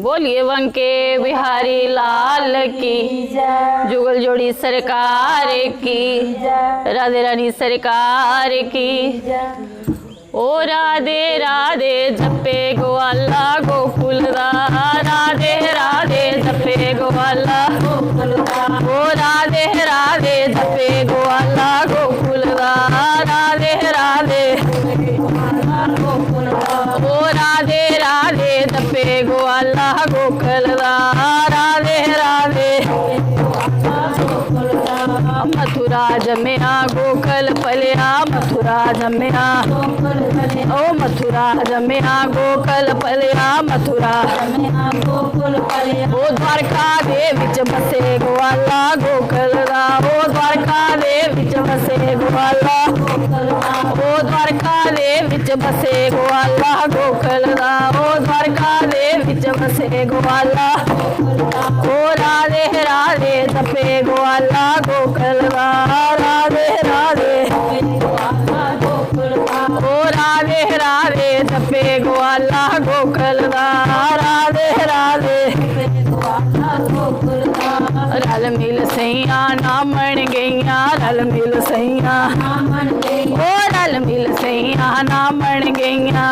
बोलिए बंके बिहारी लाल की जुगल जोड़ी सरकार की, राधे रानी सरकार की। ओ राधे राधे जपे ग्वाला गोकुल दा, राधे राधे जपे ग्वाला गोकुल दा। ओ राधे राधे जपे ग्वाला गोकुल दा, राधे राधे ओ राधे राधे जपे ग्वाला गोकुल दा, राधे राधे। मथुरा जमया गोकुल पलिया, मथुरा जमया ओ मथुरा जमया गोकुल पलिया, मथुरा ओ द्वारका दे विच बसे ग्वाला गोकुल दा, ओ द्वारका दे विच बसे ग्वाला, ओ द्वारका दे विच बसे ग्वाला गोकुल दा, ओ द्वारका दे विच बसे ग्वाला। ओ राधे राधे जपे ग्वाला गोकुल दा, राधे राधे ओ राधे राधे जपे ग्वाला गोकुल दा, राधे राधे। रल मिल सैया नामन गईया, रल मिल सैया ओ रल मिल सैया नामन गईया।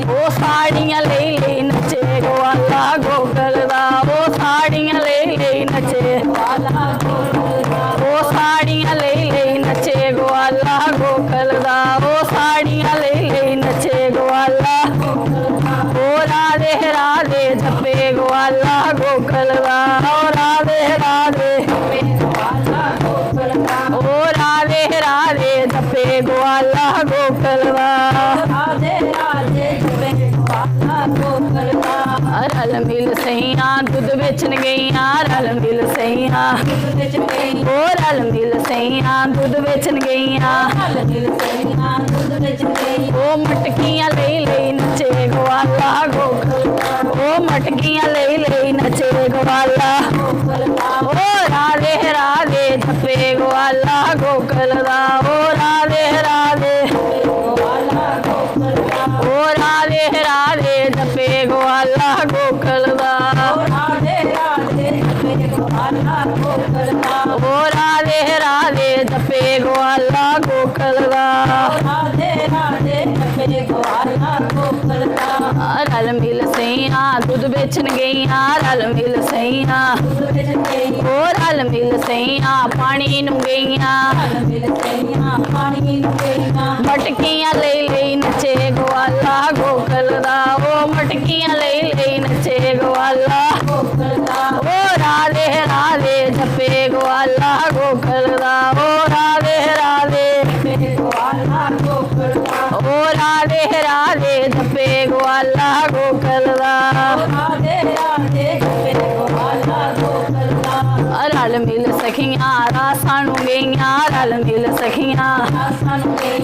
ओ साड़ियां ले ले नचे ग्वाला गोकुल दा, ओ साड़ियां ले ले नचे, ओ साड़ियां ले ले नचे ग्वाला गोकुल दा, ओ साड़ियां ले ले नचे ग्वाला। ओ राधे राधे जपे ग्वाला गोकुल दा, ओ राधे राधे ओ राधे राधे जपे ग्वाला गोकुल दा, रल मिल सैया दुध बेचन गईया, रल मिल सैया ओ रल मिल सैया दुध बेचन गईया। ओ मटकियां ले ले नचे ग्वाला गोकुल, ओ मटकियां ले ले नचे ग्वाला। ओ राधे राधे जपे ग्वाला गोकुल दा, ओ राधे राधे ओ राधे राधे जपे ग्वाला गोकुल दा, ओ राधे राधे जपे ग्वाला गोकुल दा। रल मिल सैया दूध बेचन गईया, रल मिल सैया ओ रल मिल सैया पानी नू गईया। मटकियां ले ले नचे ग्वाला गोकुल दा, ओ मटकियां ले ले नचे ग्वाला। ओ राधे राधे जपे ग्वाला गोकुल दा, ओ राधे राधे ओ राधे राधे जपे ग्वाला गोकुल दा। रल मिल सखियां रासानू गईया, रल मिल सखियां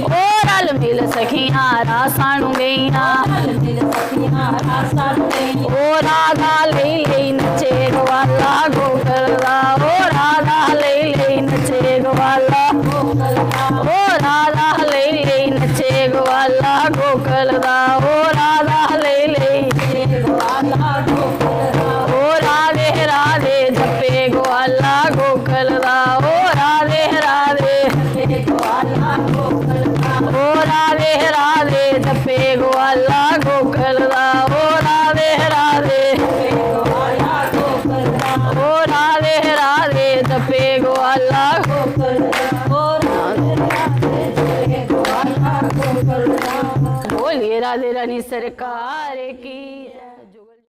ओ रल मिल सखियां रासानू गईया। ओ राधा ले ले नचे ग्वाला गोकुल दा, ओ राधा ले ले नचे ग्वाला। ओ राधा ले ले नचे ग्वाला गोकुल दा, ओ राधा ले ले ओ राधे राधे जपे ग्वाला गोकुल दा, ओ राधे राधे ओ राधे राधे जपे ग्वाला गोकुल दा, ओ राधे राधे ओ राधे राधे जपे ग्वाला गोकुल बोलिए राधे रानी सरकार की।